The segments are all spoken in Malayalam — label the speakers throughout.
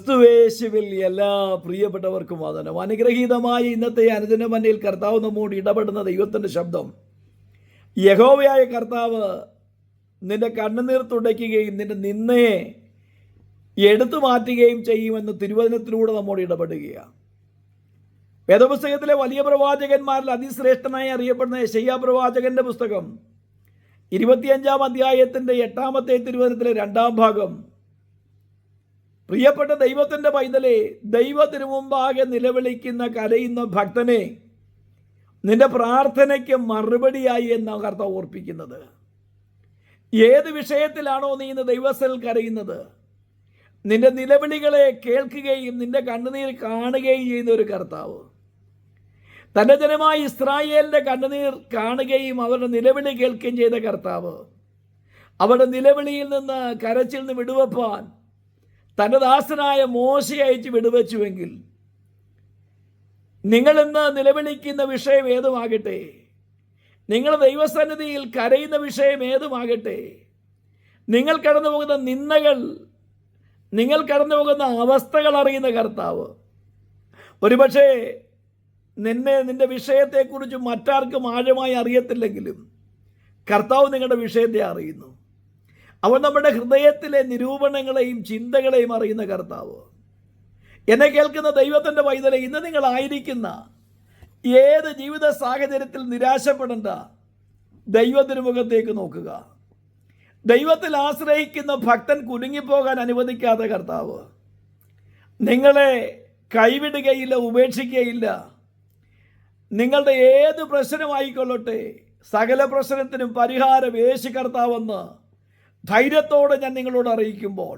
Speaker 1: ക്രിസ്തുവേശുവിൽ എല്ലാ പ്രിയപ്പെട്ടവർക്കും വന്ദനം. അനുഗ്രഹീതമായ ഇന്നത്തെ അനുദിന മന്നയിൽ കർത്താവ് നമ്മോട് ഇടപെടുന്ന ദൈവത്തിൻ്റെ ശബ്ദം. യഹോവയായ കർത്താവ് നിന്റെ കണ്ണുനീർ തുടയ്ക്കുകയും നിന്റെ നിന്നയെ എടുത്തു മാറ്റുകയും ചെയ്യുമെന്ന് തിരുവചനത്തിലൂടെ നമ്മോട് ഇടപെടുകയാണ്. വേദപുസ്തകത്തിലെ വലിയ പ്രവാചകന്മാരിൽ അതിശ്രേഷ്ഠനായി അറിയപ്പെടുന്ന യെശയ്യാ പ്രവാചകന്റെ പുസ്തകം 25-ാം അധ്യായത്തിൻ്റെ 8-ാമത്തെ തിരുവചനത്തിലെ 2-ാം ഭാഗം. പ്രിയപ്പെട്ട ദൈവത്തിൻ്റെ പൈതലെ, ദൈവത്തിനു മുമ്പാകെ നിലവിളിക്കുന്ന കരയുന്ന ഭക്തനെ നിന്റെ പ്രാർത്ഥനയ്ക്ക് മറുപടിയായി എന്ന കർത്താവ് ഓർപ്പിക്കുന്നത്. ഏത് വിഷയത്തിലാണോ നീ ഇന്ന് ദൈവസ്ഥൽ കരയുന്നത്, നിന്റെ നിലവിളികളെ കേൾക്കുകയും നിന്റെ കണ്ണുനീർ കാണുകയും ചെയ്യുന്ന ഒരു കർത്താവ്, തൻ്റെ ജനമായ ഇസ്രായേലിൻ്റെ കണ്ണുനീർ കാണുകയും അവരുടെ നിലവിളി കേൾക്കുകയും ചെയ്ത കർത്താവ്, അവരുടെ നിലവിളിയിൽ നിന്ന് കരച്ചിൽ നിന്ന് വിടുവപ്പാൻ തൻ്റെ ദാസനായ മോശയെ അയച്ച് വിടുവച്ചുവെങ്കിൽ, നിങ്ങളിന്ന് നിലവിളിക്കുന്ന വിഷയം ഏതുമാകട്ടെ, നിങ്ങൾ ദൈവസന്നിധിയിൽ കരയുന്ന വിഷയം ഏതുമാകട്ടെ, നിങ്ങൾ കടന്നു പോകുന്ന നിന്ദകൾ, നിങ്ങൾ കടന്നു പോകുന്ന അവസ്ഥകൾ അറിയുന്ന കർത്താവ്, ഒരുപക്ഷെ നിന്റെ വിഷയത്തെക്കുറിച്ച് മറ്റാർക്കും ആഴമായി അറിയത്തില്ലെങ്കിലും കർത്താവ് നിങ്ങളുടെ വിഷയത്തെ അറിയുന്നു. അവൻ നമ്മുടെ ഹൃദയത്തിലെ നിരൂപണങ്ങളെയും ചിന്തകളെയും അറിയുന്ന കർത്താവ്. എന്നെ കേൾക്കുന്ന ദൈവത്തിൻ്റെ പൈതലെ, ഇന്ന് നിങ്ങളായിരിക്കുന്ന ഏത് ജീവിത സാഹചര്യത്തിൽ നിരാശപ്പെടേണ്ട, ദൈവത്തിരുമുഖത്തേക്ക് നോക്കുക. ദൈവത്തിൽ ആശ്രയിക്കുന്ന ഭക്തൻ കുലുങ്ങിപ്പോകാൻ അനുവദിക്കാത്ത കർത്താവ് നിങ്ങളെ കൈവിടുകയില്ല, ഉപേക്ഷിക്കുകയില്ല. നിങ്ങളുടെ ഏത് പ്രശ്നമായിക്കൊള്ളട്ടെ, സകല പ്രശ്നത്തിനും പരിഹാരം യേശു കർത്താവെന്ന് ധൈര്യത്തോടെ ഞാൻ നിങ്ങളോട് അറിയിക്കുമ്പോൾ,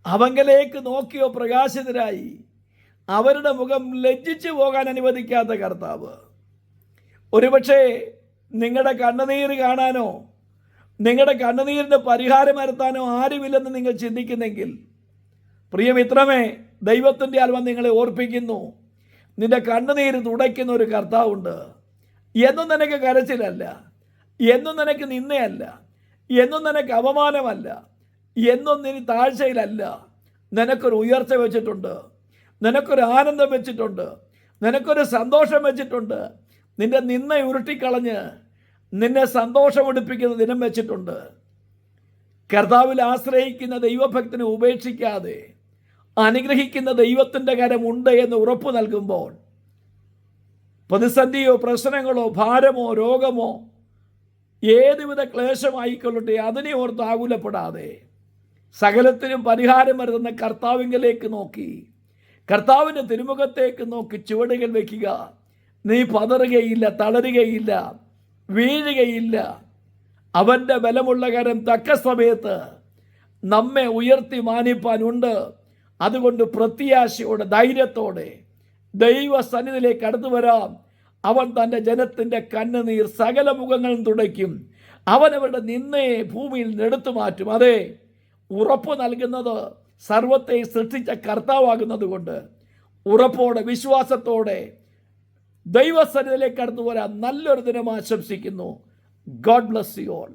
Speaker 1: അവങ്കലേക്ക് നോക്കിയോ പ്രകാശിതരായി അവരുടെ മുഖം ലജ്ജിച്ചു പോകാൻ അനുവദിക്കാത്ത കർത്താവ്, ഒരുപക്ഷെ നിങ്ങളുടെ കണ്ണുനീര് കാണാനോ നിങ്ങളുടെ കണ്ണുനീരിൻ്റെ പരിഹാരം വരുത്താനോ ആരുമില്ലെന്ന് നിങ്ങൾ ചിന്തിക്കുന്നെങ്കിൽ, പ്രിയമിത്രമേ, ദൈവത്തിൻ്റെ ആത്മാവ് നിങ്ങളെ ഓർപ്പിക്കുന്നു, നിന്റെ കണ്ണുനീര് തുടയ്ക്കുന്ന ഒരു കർത്താവുണ്ട്. എന്നും നിനക്ക് കരച്ചിലല്ല, എന്നും നിനക്ക് നിന്നയല്ല, എന്നും നിനക്ക് അപമാനമല്ല, എന്നും നീ താഴ്ചയിലല്ല. നിനക്കൊരു ഉയർച്ച വെച്ചിട്ടുണ്ട്, നിനക്കൊരു ആനന്ദം വെച്ചിട്ടുണ്ട്, നിനക്കൊരു സന്തോഷം വെച്ചിട്ടുണ്ട്. നിന്റെ നിന്ന ഉരുട്ടിക്കളഞ്ഞ് നിന്നെ സന്തോഷമെടുപ്പിക്കുന്ന ദിനം വെച്ചിട്ടുണ്ട്. കർത്താവിൽ ആശ്രയിക്കുന്ന ദൈവഭക്തനെ ഉപേക്ഷിക്കാതെ അനുഗ്രഹിക്കുന്ന ദൈവത്തിൻ്റെ കരമുണ്ട് എന്ന് ഉറപ്പ് നൽകുമ്പോൾ, പ്രതിസന്ധിയോ പ്രശ്നങ്ങളോ ഭാരമോ രോഗമോ ഏതുവിധ ക്ലേശമായിക്കൊള്ളട്ടെ അതിനെ ഓർത്ത് ആകുലപ്പെടാതെ സകലത്തിനും പരിഹാരം വരുന്ന കർത്താവിങ്കലേക്ക് നോക്കി, കർത്താവിൻ്റെ തിരുമുഖത്തേക്ക് നോക്കി ചുവടുകൾ വയ്ക്കുക. നീ പതറുകയില്ല, തളരുകയില്ല, വീഴുകയില്ല. അവൻ്റെ ബലമുള്ള കരം തക്ക സമയത്ത് നമ്മെ ഉയർത്തി മാനിപ്പാനുണ്ട്. അതുകൊണ്ട് പ്രത്യാശയോടെ ധൈര്യത്തോടെ ദൈവസന്നിധിയിലേക്ക് കടന്നു വരാം. അവൻ തൻ്റെ ജനത്തിൻ്റെ കണ്ണുനീർ സകല മുഖങ്ങളും തുടയ്ക്കും. അവനവരുടെ നിന്നയെ ഭൂമിയിൽ എടുത്തു മാറ്റും. അതെ, ഉറപ്പ് നൽകുന്നത് സർവത്തെ സൃഷ്ടിച്ച കർത്താവാകുന്നത് കൊണ്ട് ഉറപ്പോടെ വിശ്വാസത്തോടെ ദൈവസന്നിധിയിലേക്ക് കടന്നു വരാൻ നല്ലൊരു ദിനം ആശംസിക്കുന്നു. God bless you all.